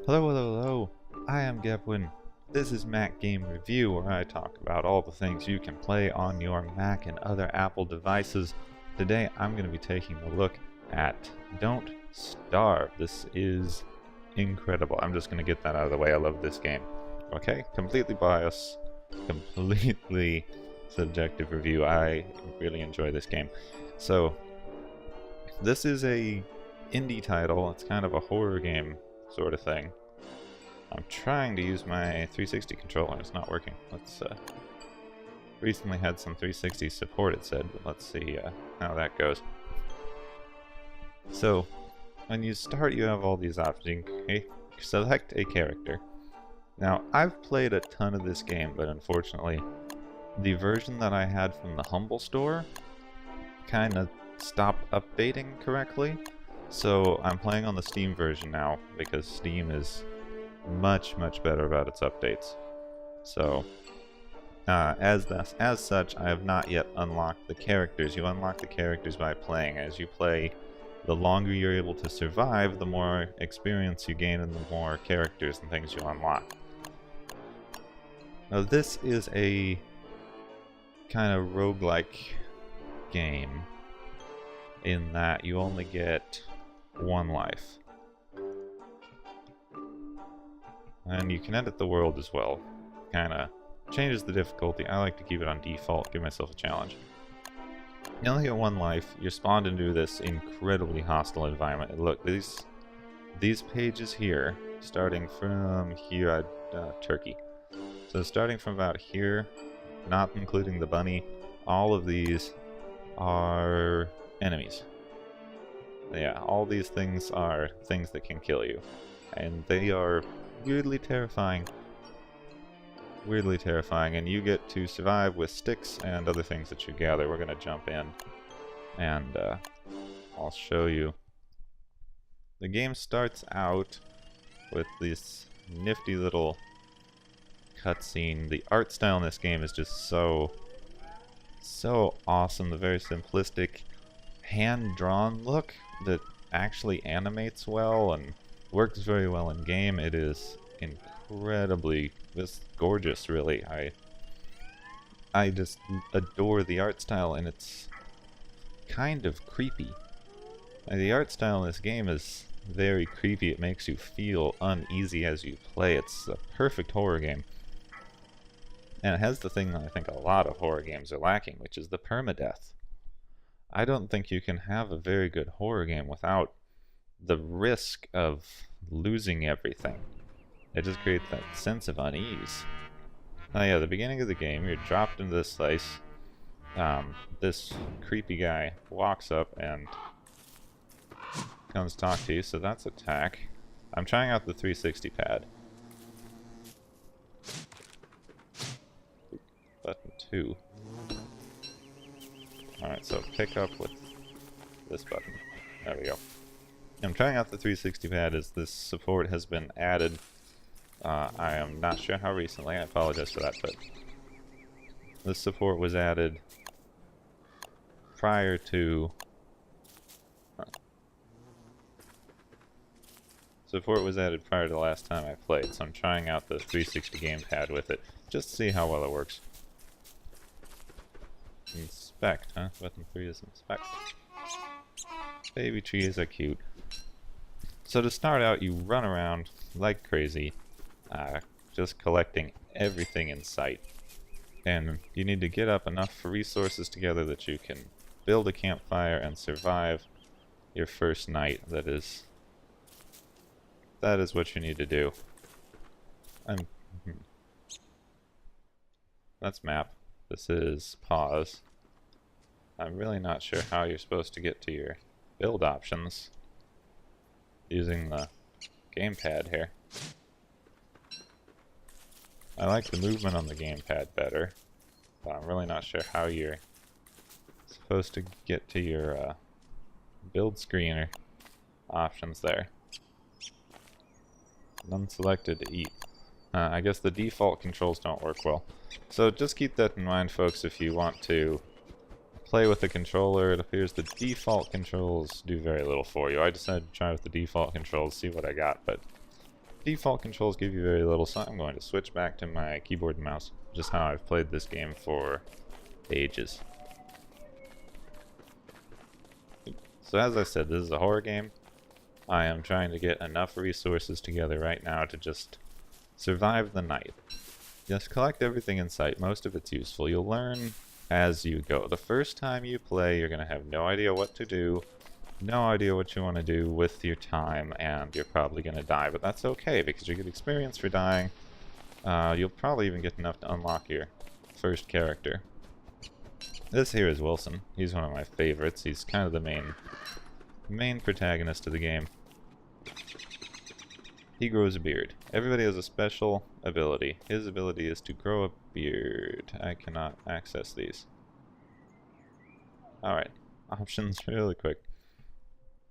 Hello, hello, hello. I am Gepwin. This is Mac Game Review, where I talk about all the things you can play on your Mac and other Apple devices. Today, I'm going to be taking a look at Don't Starve. This is incredible. I'm just going to get that out of the way. I love this game. Okay, completely biased, completely subjective review. I really enjoy this game. So, this is a indie title. It's kind of a horror game sort of thing. I'm trying to use my 360 controller. It's not working. Let's recently had some 360 support, it said, but let's see how that goes. So when you start, you have all these options. You can select a character. Now, I've played a ton of this game, but unfortunately the version that I had from the Humble Store kind of stopped updating correctly. So I'm playing on the Steam version now, because Steam is much better about its updates. So as such, I have not yet unlocked the characters. You unlock the characters by playing. As you play, the longer you're able to survive, the more experience you gain and the more characters and things you unlock. Now this is a kind of roguelike game in that you only get one life. And you can edit the world as well. Kinda changes the difficulty. I like to keep it on default, give myself a challenge. You only get one life. You're spawned into this incredibly hostile environment. And look, these pages here, starting from here, Turkey. So starting from about here, not including the bunny, all of these are enemies. Yeah, all these things are things that can kill you. And they are weirdly terrifying. Weirdly terrifying, and you get to survive with sticks and other things that you gather. We're going to jump in, and I'll show you. The game starts out with this nifty little cutscene. The art style in this game is just so awesome. The very simplistic, hand-drawn look that actually animates well and works very well in game. It is incredibly just gorgeous, really. I just adore the art style, and it's kind of creepy. The art style in this game is very creepy. It makes you feel uneasy as you play. It's a perfect horror game. And it has the thing that I think a lot of horror games are lacking, which is the permadeath. I don't think you can have a very good horror game without the risk of losing everything. It just creates that sense of unease. Oh yeah, the beginning of the game, you're dropped into this place. This creepy guy walks up and comes talk to you, so that's attack. I'm trying out the 360 pad. Button 2. Alright, so pick up with this button. There we go. I'm trying out the 360 pad as this support has been added. I am not sure how recently, I apologize for that, but this support was added prior to... Support was added prior to the last time I played, so I'm trying out the 360 gamepad with it, just to see how well it works. Inspect, huh? Button 3 is inspect. Baby trees are cute. So to start out, you run around like crazy, just collecting everything in sight. And you need to get up enough resources together that you can build a campfire and survive your first night. That is what you need to do. That's map. This is pause. I'm really not sure how you're supposed to get to your build options using the gamepad here. I like the movement on the gamepad better, but I'm really not sure how you're supposed to get to your build screen or options there. None selected to eat. I guess the default controls don't work well. So just keep that in mind, folks, if you want to play with the controller. It appears the default controls do very little for you. I decided to try with the default controls, see what I got, but Default controls give you very little, so I'm going to switch back to my keyboard and mouse, just how I've played this game for ages. So as I said, this is a horror game. I am trying to get enough resources together right now to just survive the night. Just collect everything in sight. Most of it's useful. You'll learn as you go. The first time you play, you're going to have no idea what to do, no idea what you want to do with your time, and you're probably going to die. But that's okay, because you get experience for dying. You'll probably even get enough to unlock your first character. This here is Wilson. He's one of my favorites. He's kind of the main protagonist of the game. He grows a beard. Everybody has a special ability. His ability is to grow a beard. I cannot access these. Alright. Options really quick.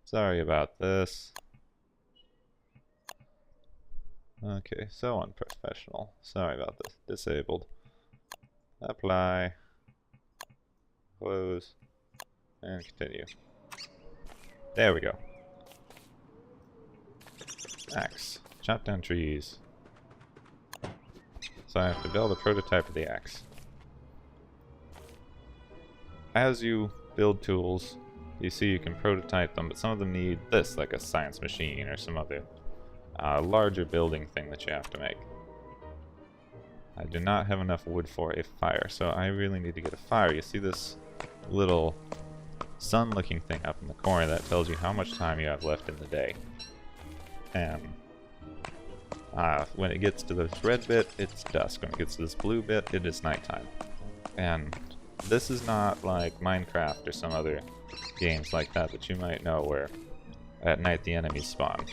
Sorry about this. Okay, so unprofessional. Sorry about this. Disabled. Apply. Close. And continue. There we go. Axe. Chop down trees. So I have to build a prototype of the axe. As you build tools, you see you can prototype them, but some of them need this, like a science machine or some other larger building thing that you have to make. I do not have enough wood for a fire, so I really need to get a fire. You see this little sun-looking thing up in the corner that tells you how much time you have left in the day. And when it gets to this red bit, it's dusk. When it gets to this blue bit, it is nighttime. And this is not like Minecraft or some other games like that you might know where at night the enemies spawn.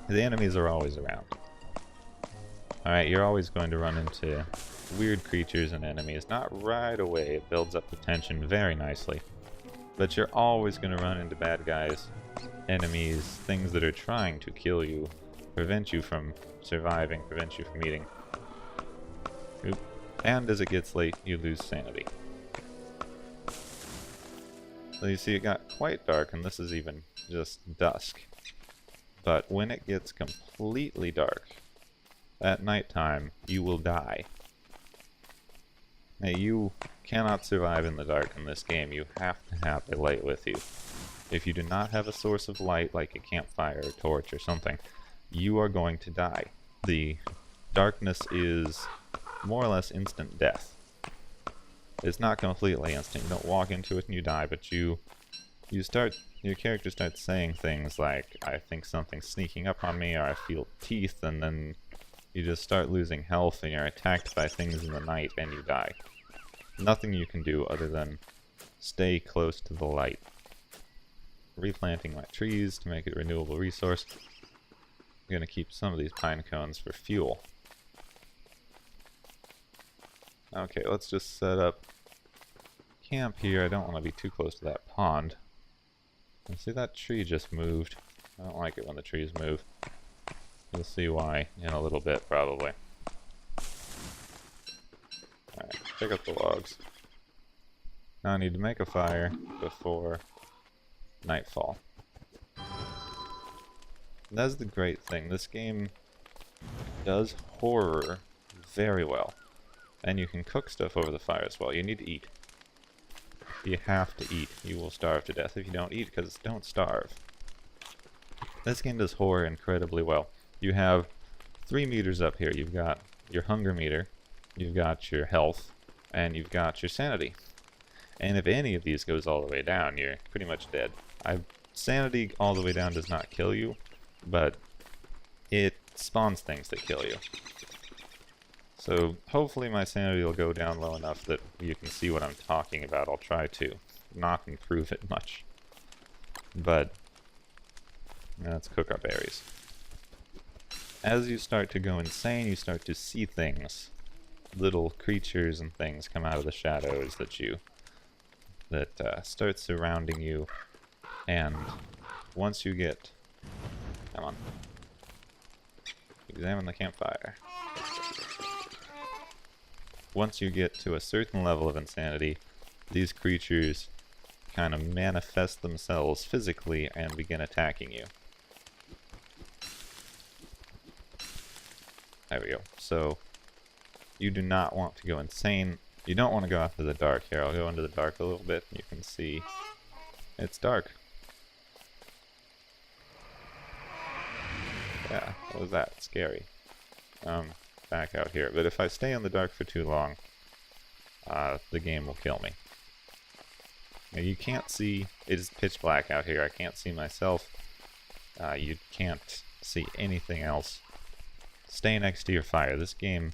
The enemies are always around. Alright, you're always going to run into weird creatures and enemies. Not right away, it builds up the tension very nicely. But you're always going to run into bad guys, enemies, things that are trying to kill you, prevent you from surviving, prevent you from eating. Oop. And as it gets late, you lose sanity. So you see it got quite dark, and this is even just dusk. But when it gets completely dark, at nighttime, you will die. Now, you cannot survive in the dark in this game. You have to have a light with you. If you do not have a source of light, like a campfire or torch or something, you are going to die. The darkness is more or less instant death. It's not completely instant. You don't walk into it and you die, but your character starts saying things like, I think something's sneaking up on me, or I feel teeth, and then you just start losing health and you're attacked by things in the night and you die. Nothing you can do other than stay close to the light. Replanting my trees to make it a renewable resource. I'm going to keep some of these pine cones for fuel. Okay, let's just set up camp here. I don't want to be too close to that pond. And see, that tree just moved. I don't like it when the trees move. You'll see why in a little bit, probably. Alright, pick up the logs. Now I need to make a fire before nightfall. And that's the great thing. This game does horror very well. And you can cook stuff over the fire as well. You need to eat. You have to eat. You will starve to death if you don't eat, because don't starve. This game does horror incredibly well. You have 3 meters up here. You've got your hunger meter, you've got your health, and you've got your sanity. And if any of these goes all the way down, you're pretty much dead. Sanity all the way down does not kill you, but it spawns things that kill you. So hopefully my sanity will go down low enough that you can see what I'm talking about. I'll try to not improve it much. But let's cook our berries. As you start to go insane, you start to see things. Little creatures and things come out of the shadows that start surrounding you. And once you get... Come on. Examine the campfire. Once you get to a certain level of insanity, these creatures kind of manifest themselves physically and begin attacking you. There we go. So, you do not want to go insane. You don't want to go out to the dark. Here, I'll go into the dark a little bit, and you can see it's dark. Yeah, what was that? Scary. Back out here. But if I stay in the dark for too long, the game will kill me. Now, you can't see, it is pitch black out here. I can't see myself. You can't see anything else. Stay next to your fire. This game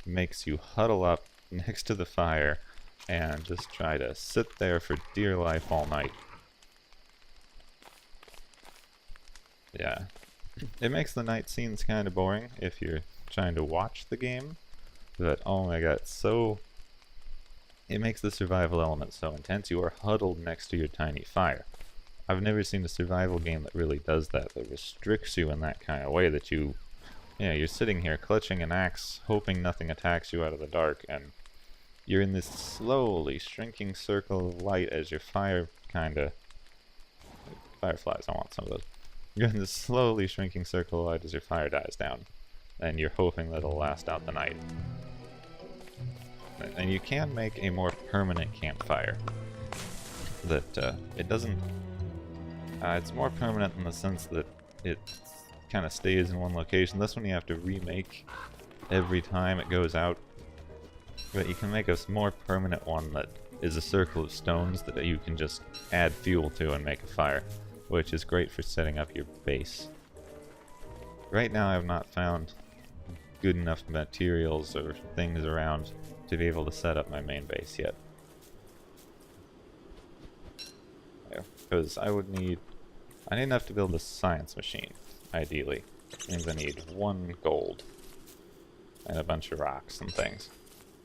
makes you huddle up next to the fire and just try to sit there for dear life all night. Yeah. It makes the night scenes kind of boring if you're trying to watch the game, but oh my god, it makes the survival element so intense. You are huddled next to your tiny fire. I've never seen a survival game that really does that restricts you in that kind of way, that you're sitting here clutching an axe, hoping nothing attacks you out of the dark, and you're in this slowly shrinking circle of light as your fire fireflies, I want some of those. You're in this slowly shrinking circle of light as your fire dies down, and you're hoping that it'll last out the night. And you can make a more permanent campfire. That it doesn't. It's more permanent in the sense that it kind of stays in one location. This one you have to remake every time it goes out. But you can make a more permanent one that is a circle of stones that you can just add fuel to and make a fire, which is great for setting up your base. Right now I have not found good enough materials or things around to be able to set up my main base yet. Because I need enough to build a science machine, ideally. It means I need 1 gold and a bunch of rocks and things.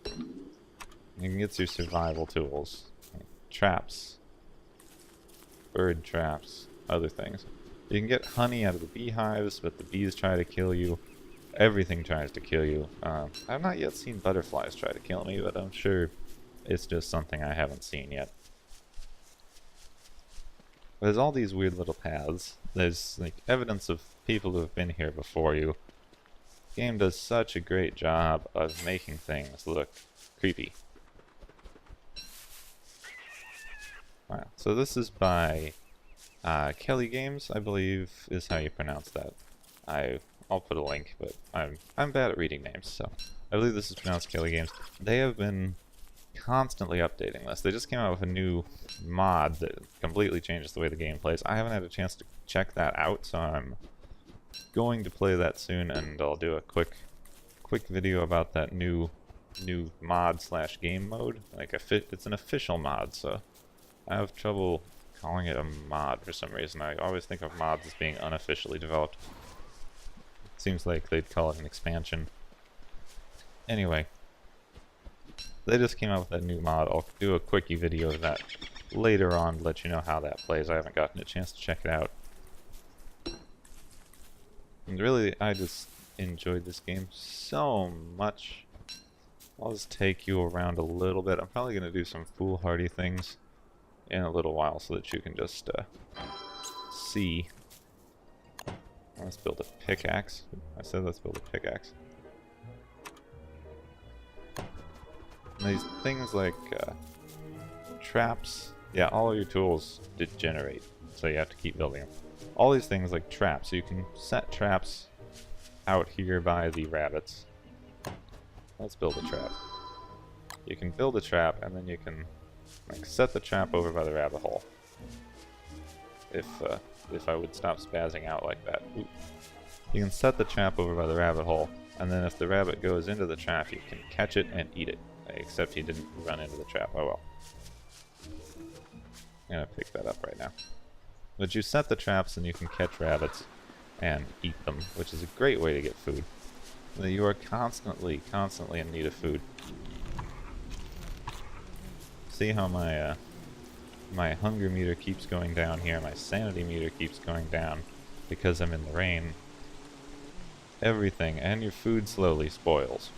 You can get your survival tools, like traps, bird traps, other things. You can get honey out of the beehives, but the bees try to kill you. Everything tries to kill you. I've not yet seen butterflies try to kill me, but I'm sure it's just something I haven't seen yet. There's all these weird little paths. There's like evidence of people who have been here before you. The game does such a great job of making things look creepy. Wow. So this is by Kelly Games, I believe is how you pronounce that. I'll put a link, but I'm bad at reading names, so I believe this is pronounced Kelly Games. They have been constantly updating this. They just came out with a new mod that completely changes the way the game plays. I haven't had a chance to check that out, so I'm going to play that soon, and I'll do a quick video about that new mod / game mode. Like it's an official mod, so I have trouble calling it a mod for some reason. I always think of mods as being unofficially developed. It seems like they'd call it an expansion. Anyway, they just came out with that new mod. I'll do a quickie video of that later on to let you know how that plays. I haven't gotten a chance to check it out. And really, I just enjoyed this game so much. I'll just take you around a little bit. I'm probably going to do some foolhardy things in a little while so that you can just see. Let's build a pickaxe. I said let's build a pickaxe. And these things like traps, yeah, all of your tools degenerate, so you have to keep building them. All these things like traps, so you can set traps out here by the rabbits. Let's build a trap. You can build a trap, and then you can like set the trap over by the rabbit hole. If I would stop spazzing out like that. Ooh. You can set the trap over by the rabbit hole, and then if the rabbit goes into the trap, you can catch it and eat it. Except he didn't run into the trap. Oh well. I'm gonna pick that up right now. But you set the traps and you can catch rabbits and eat them, which is a great way to get food. You are constantly in need of food. See how my hunger meter keeps going down here, my sanity meter keeps going down because I'm in the rain. Everything, and your food slowly spoils.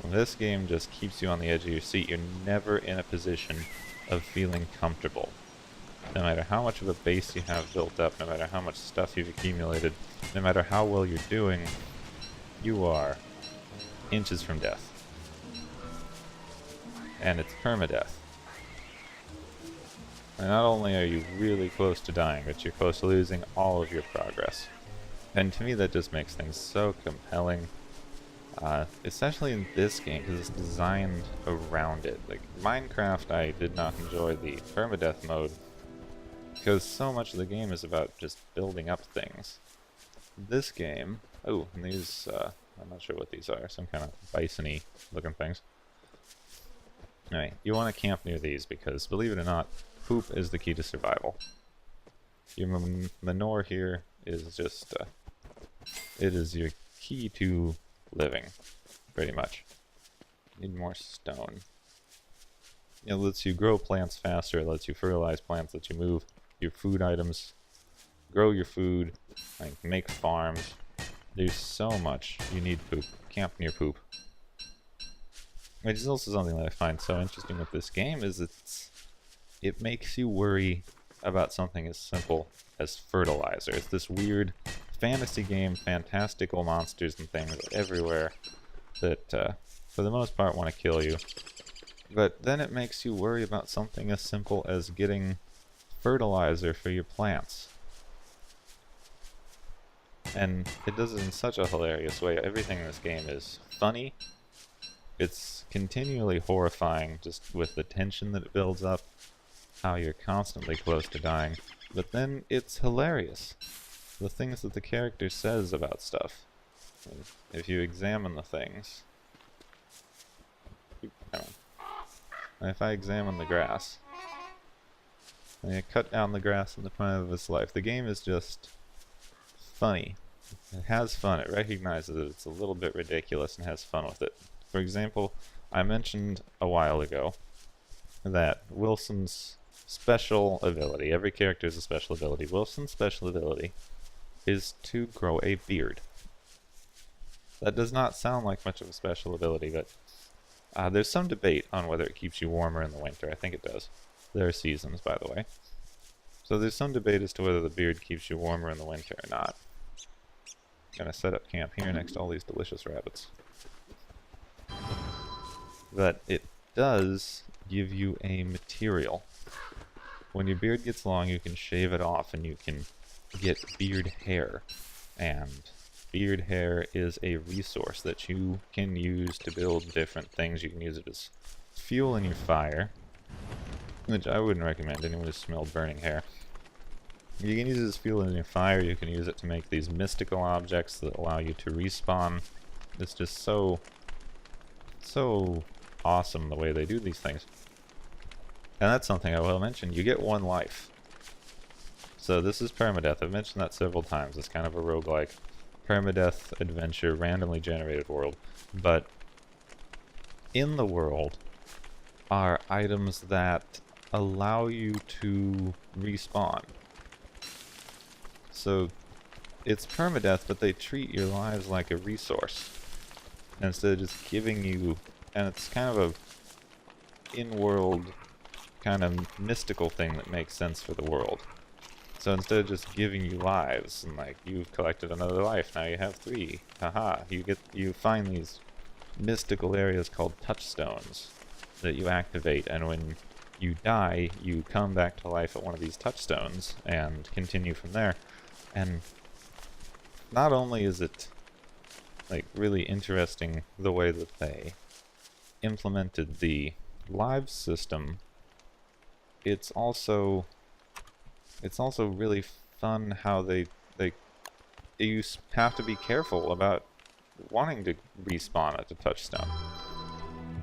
This game just keeps you on the edge of your seat. You're never in a position of feeling comfortable. No matter how much of a base you have built up, no matter how much stuff you've accumulated, no matter how well you're doing, you are inches from death. And it's permadeath. And not only are you really close to dying, but you're close to losing all of your progress. And to me that just makes things so compelling. Especially in this game, because it's designed around it. Like, Minecraft, I did not enjoy the permadeath mode, because so much of the game is about just building up things. This game... Oh, and these, I'm not sure what these are, some kind of bison-y looking things. Anyway, you want to camp near these, because, believe it or not, poop is the key to survival. Your manure here is just, it is your key to living, pretty much. Need more stone. It lets you grow plants faster, it lets you fertilize plants, lets you move your food items, grow your food, like make farms. There's so much. You need poop. Camp near poop. Which is also something that I find so interesting with this game, is it makes you worry about something as simple as fertilizer. It's this weird fantasy game, fantastical monsters and things everywhere that, for the most part, want to kill you. But then it makes you worry about something as simple as getting fertilizer for your plants. And it does it in such a hilarious way. Everything in this game is funny. It's continually horrifying, just with the tension that it builds up, how you're constantly close to dying. But then it's hilarious. The things that the character says about stuff. If you examine the things... If I examine the grass, and you cut down the grass in the prime of its life, the game is just funny. It has fun. It recognizes that it's a little bit ridiculous and has fun with it. For example, I mentioned a while ago that Wilson's special ability, every character has a special ability, Wilson's special ability is to grow a beard. That does not sound like much of a special ability, but there's some debate on whether it keeps you warmer in the winter. I think it does. There are seasons, by the way. So there's some debate as to whether the beard keeps you warmer in the winter or not. I'm gonna set up camp here next to all these delicious rabbits. But it does give you a material. When your beard gets long, you can shave it off and you can get beard hair. And beard hair is a resource that you can use to build different things. You can use it as fuel in your fire, which I wouldn't recommend anyone who smelled burning hair. You can use it as fuel in your fire, you can use it to make these mystical objects that allow you to respawn. It's just so awesome the way they do these things. And that's something I will mention. You get one life. So this is permadeath. I've mentioned that several times. It's kind of a roguelike permadeath adventure, randomly generated world. But in the world are items that allow you to respawn. So it's permadeath, but they treat your lives like a resource instead of just giving you, and it's kind of a in-world kind of mystical thing that makes sense for the world. So instead of just giving you lives and like you've collected another life, now you have 3, haha, you find these mystical areas called touchstones that you activate, and when you die you come back to life at one of these touchstones and continue from there. And not only is it like really interesting the way that they implemented the live system, it's also really fun how you have to be careful about wanting to respawn at the touchstone.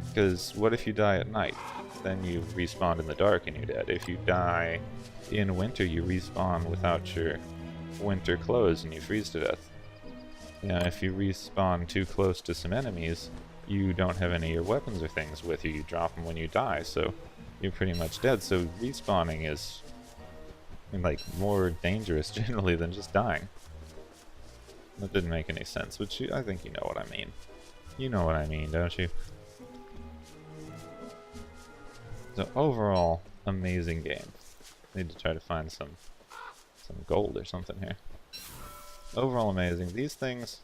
Because what if you die at night? Then you respawn in the dark and you're dead. If you die in winter, you respawn without your winter clothes and you freeze to death. You know, if you respawn too close to some enemies, you don't have any of your weapons or things with you. You drop them when you die, so you're pretty much dead. So respawning is like more dangerous generally than just dying. That didn't make any sense, but I think you know what I mean. You know what I mean, don't you? So overall, amazing game. Need to try to find some gold or something here. Overall amazing. These things,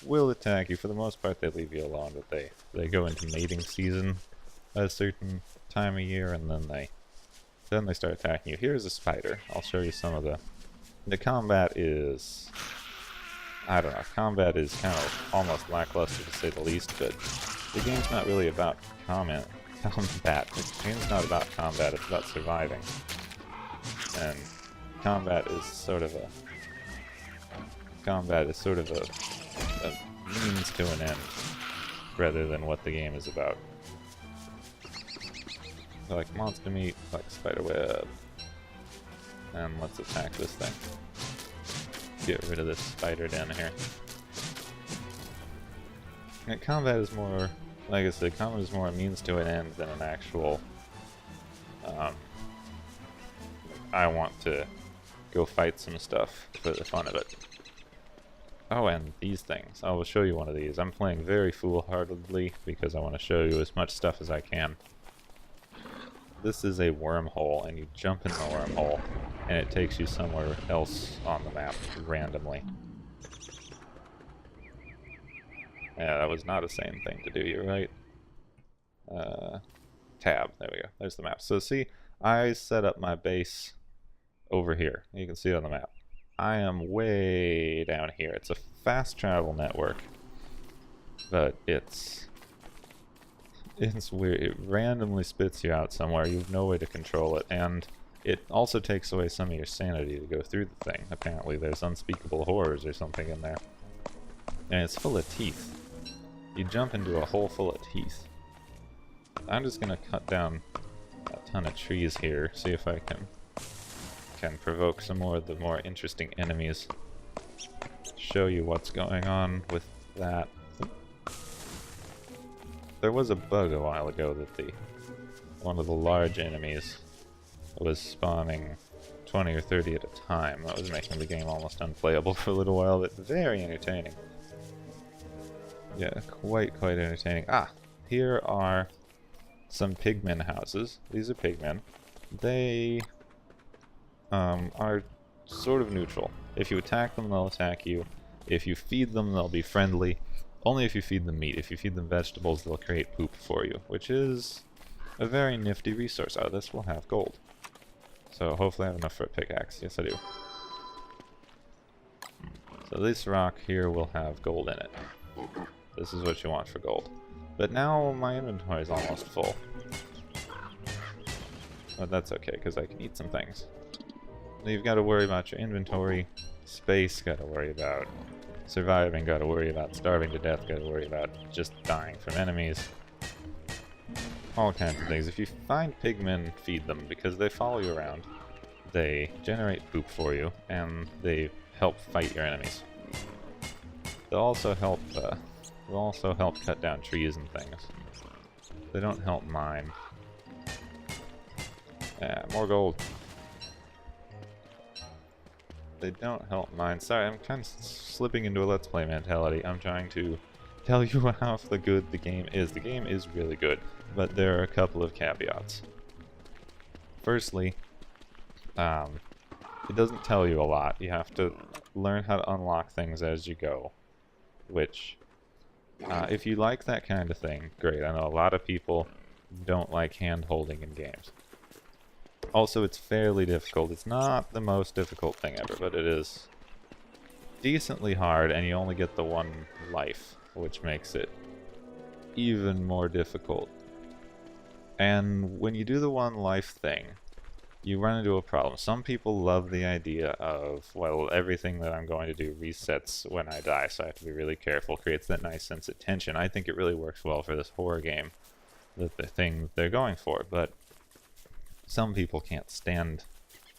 will attack you. For the most part, they leave you alone, but they go into mating season at a certain time of year, and then they start attacking you. Here's a spider. I'll show you some of the combat is, I don't know, combat is kind of almost lackluster to say the least, but the game's not really about combat. The game's not about combat, it's about surviving. And combat is sort of a means to an end rather than what the game is about. I like monster meat, like spider web. And let's attack this thing. Get rid of this spider down here. And combat is more, like I said, combat is more a means to an end than an actual I want to go fight some stuff for the fun of it. Oh, and these things. I will show you one of these. I'm playing very foolhardily because I want to show you as much stuff as I can. This is a wormhole, and you jump in the wormhole, and it takes you somewhere else on the map randomly. Yeah, that was not a sane thing to do, you're right. Tab, there we go. There's the map. So see, I set up my base over here. You can see it on the map. I am way down here. It's a fast travel network, but it's weird. It randomly spits you out somewhere. You have no way to control it, and it also takes away some of your sanity to go through the thing. Apparently there's unspeakable horrors or something in there. And it's full of teeth. You jump into a hole full of teeth. I'm just gonna cut down a ton of trees here, see if I can provoke some more of the more interesting enemies. Show you what's going on with that. There was a bug a while ago that one of the large enemies was spawning 20 or 30 at a time. That was making the game almost unplayable for a little while, but very entertaining. Yeah, quite entertaining. Ah, here are some pigmen houses. These are pigmen. They are sort of neutral. If you attack them, they'll attack you. If you feed them, they'll be friendly. Only if you feed them meat. If you feed them vegetables, they'll create poop for you, which is a very nifty resource. Oh, this will have gold. So hopefully I have enough for a pickaxe. Yes, I do. So this rock here will have gold in it. This is what you want for gold. But now my inventory is almost full. But that's okay, because I can eat some things. You've got to worry about your inventory, space, got to worry about surviving, got to worry about starving to death, got to worry about just dying from enemies. All kinds of things. If you find pigmen, feed them, because they follow you around. They generate poop for you, and they help fight your enemies. They'll also help cut down trees and things. They don't help mine. Yeah, more gold. They don't help mine. Sorry, I'm kind of slipping into a Let's Play mentality. I'm trying to tell you how good the game is. The game is really good, but there are a couple of caveats. Firstly, it doesn't tell you a lot. You have to learn how to unlock things as you go, which, if you like that kind of thing, great. I know a lot of people don't like hand-holding in games. Also, it's fairly difficult. It's not the most difficult thing ever, but it is decently hard, and you only get the one life, which makes it even more difficult. And when you do the one life thing, you run into a problem. Some people love the idea of, well, everything that I'm going to do resets when I die, so I have to be really careful. Creates that nice sense of tension. I think it really works well for this horror game, the thing they're going for, but some people can't stand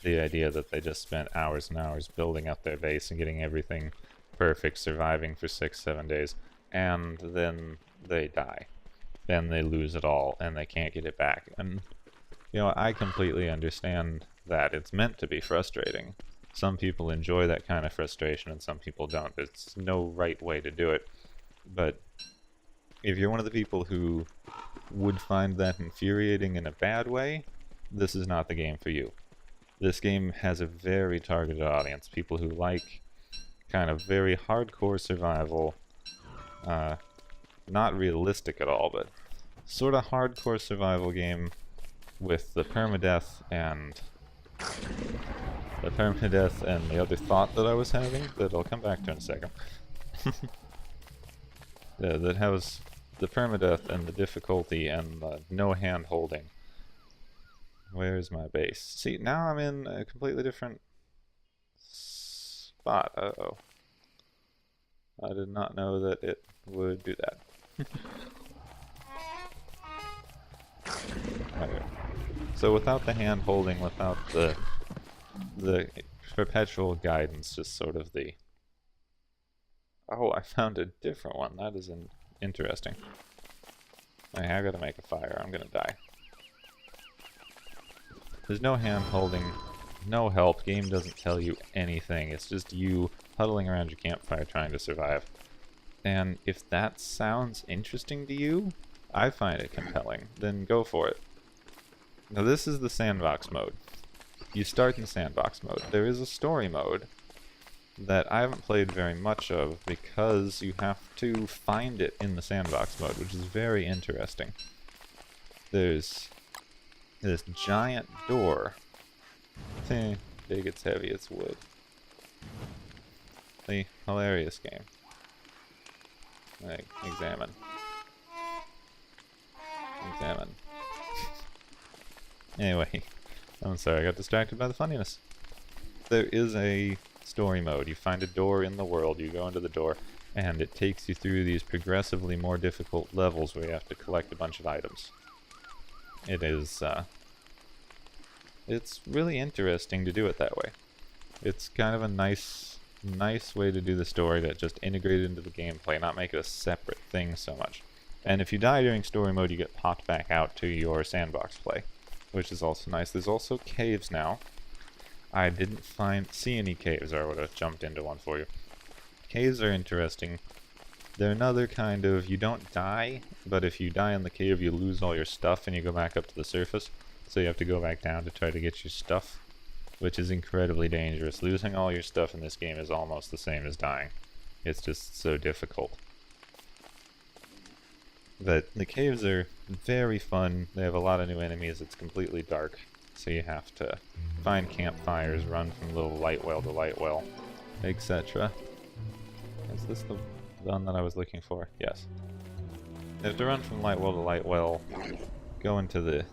the idea that they just spent hours and hours building up their base and getting everything perfect, surviving for 6-7 days, and then they die. Then they lose it all, and they can't get it back. And, you know, I completely understand that. It's meant to be frustrating. Some people enjoy that kind of frustration, and some people don't. There's no right way to do it. But if you're one of the people who would find that infuriating in a bad way, this is not the game for you. This game has a very targeted audience, people who like kind of very hardcore survival, Not realistic at all, but sort of hardcore survival game with the permadeath and the other thought that I was having that I'll come back to in a second. Yeah, that has the permadeath and the difficulty and the no hand holding. Where's my base? See, now I'm in a completely different spot. Uh-oh. I did not know that it would do that. Okay. So without the hand holding, without the perpetual guidance, just sort of the... Oh, I found a different one. That is interesting. Okay, I gotta make a fire. I'm gonna die. There's no hand holding, no help. Game doesn't tell you anything. It's just you huddling around your campfire trying to survive. And if that sounds interesting to you, I find it compelling, then go for it. Now this is the sandbox mode. You start in sandbox mode. There is a story mode that I haven't played very much of because you have to find it in the sandbox mode, which is very interesting. There's this giant door. Big, it's heavy, it's wood. The hilarious game. Like, examine. Examine. Anyway, I'm sorry, I got distracted by the funniness. There is a story mode. You find a door in the world, you go into the door, and it takes you through these progressively more difficult levels where you have to collect a bunch of items. It is, it's really interesting to do it that way. It's kind of a nice way to do the story that just integrate it into the gameplay, not make it a separate thing so much. And if you die during story mode, you get popped back out to your sandbox play, which is also nice. There's also caves now. I didn't see any caves, or I would have jumped into one for you. Caves are interesting. They're another kind of, you don't die, but if you die in the cave, you lose all your stuff and you go back up to the surface. So you have to go back down to try to get your stuff, which is incredibly dangerous. Losing all your stuff in this game is almost the same as dying. It's just so difficult. But the caves are very fun. They have a lot of new enemies. It's completely dark, so you have to find campfires, run from little light well to light well, etc. Is this the one that I was looking for? Yes. You have to run from light well to light well, go into the...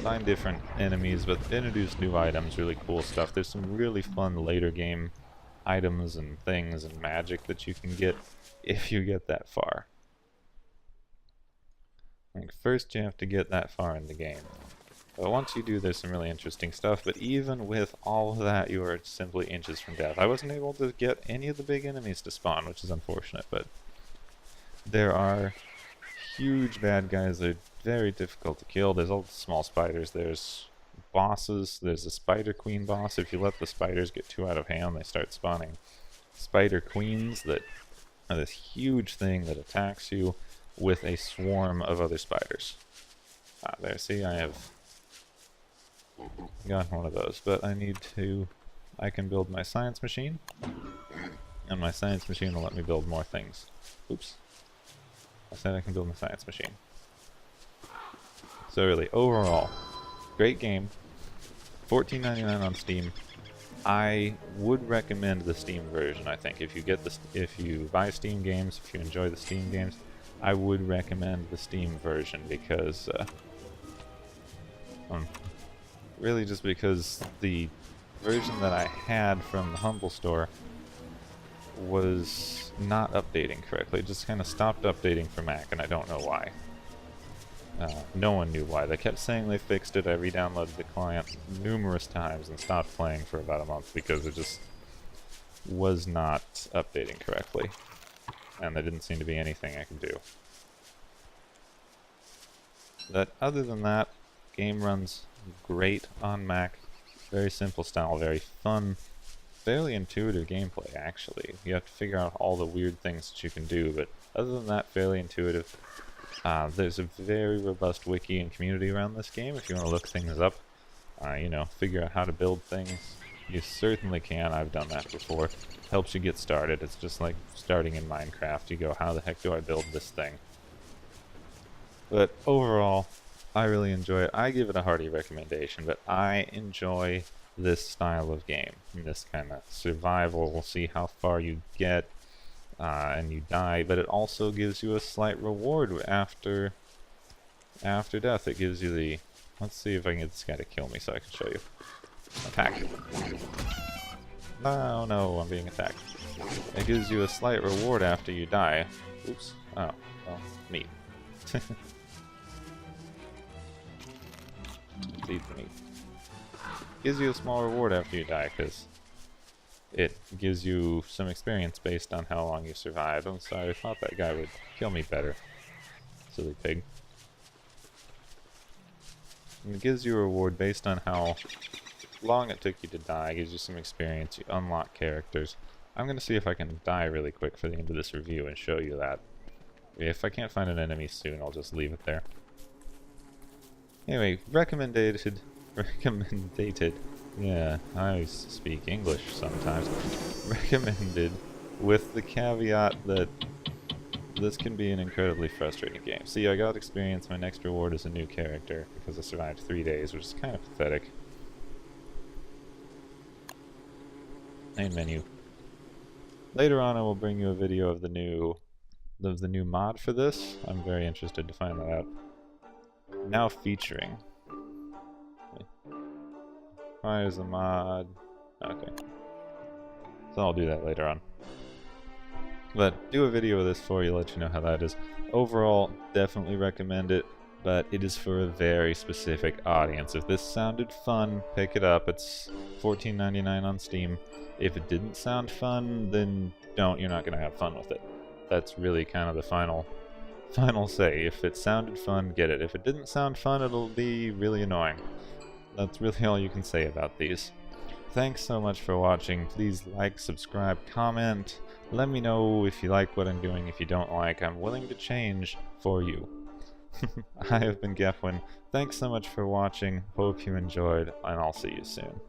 find different enemies, but introduce new items, really cool stuff. There's some really fun later game items and things and magic that you can get if you get that far. Like, first you have to get that far in the game. But once you do, there's some really interesting stuff, but even with all of that, you are simply inches from death. I wasn't able to get any of the big enemies to spawn, which is unfortunate, but there are huge bad guys that are very difficult to kill. There's all the small spiders, there's bosses, there's a spider queen boss. If you let the spiders get too out of hand, they start spawning spider queens that are this huge thing that attacks you with a swarm of other spiders. Ah, there, see, I have got one of those, but I can build my science machine, and my science machine will let me build more things. Oops. I said I can build my science machine. So really, overall, great game. $14.99 on Steam. I would recommend the Steam version. I think if you buy Steam games, if you enjoy the Steam games, I would recommend the Steam version because, really just because the version that I had from the Humble Store was not updating correctly. It just kind of stopped updating for Mac, and I don't know why. No one knew why. They kept saying they fixed it. I re-downloaded the client numerous times and stopped playing for about a month because it just was not updating correctly. And there didn't seem to be anything I could do. But other than that, game runs great on Mac. Very simple style, very fun, fairly intuitive gameplay actually. You have to figure out all the weird things that you can do, but other than that, fairly intuitive. There's a very robust wiki and community around this game if you want to look things up. You know, figure out how to build things. You certainly can. I've done that before. Helps you get started. It's just like starting in Minecraft. You go, how the heck do I build this thing? But overall, I really enjoy it. I give it a hearty recommendation, but I enjoy this style of game. This kind of survival. We'll see how far you get and you die, but it also gives you a slight reward after death. It gives you the... Let's see if I can get this guy to kill me so I can show you. Attack. Oh no, I'm being attacked. It gives you a slight reward after you die. Oops. Oh, well, meat. Feed the meat. Gives you a small reward after you die, because it gives you some experience based on how long you survived. I'm sorry, I thought that guy would kill me better. Silly pig. And it gives you a reward based on how long it took you to die. It gives you some experience. You unlock characters. I'm going to see if I can die really quick for the end of this review and show you that. If I can't find an enemy soon, I'll just leave it there. Anyway, recommended. Yeah, I speak English sometimes. Recommended, with the caveat that this can be an incredibly frustrating game. See, I got experience. My next reward is a new character because I survived 3 days, which is kind of pathetic. Main menu. Later on, I will bring you a video of the new mod for this. I'm very interested to find that out. Now featuring. Why is the mod? Okay. So I'll do that later on. But do a video of this for you, let you know how that is. Overall, definitely recommend it, but it is for a very specific audience. If this sounded fun, pick it up. It's $14.99 on Steam. If it didn't sound fun, then don't. You're not going to have fun with it. That's really kind of the final say. If it sounded fun, get it. If it didn't sound fun, it'll be really annoying. That's really all you can say about these. Thanks so much for watching. Please like, subscribe, comment. Let me know if you like what I'm doing. If you don't like, I'm willing to change for you. I have been Gepwin. Thanks so much for watching. Hope you enjoyed, and I'll see you soon.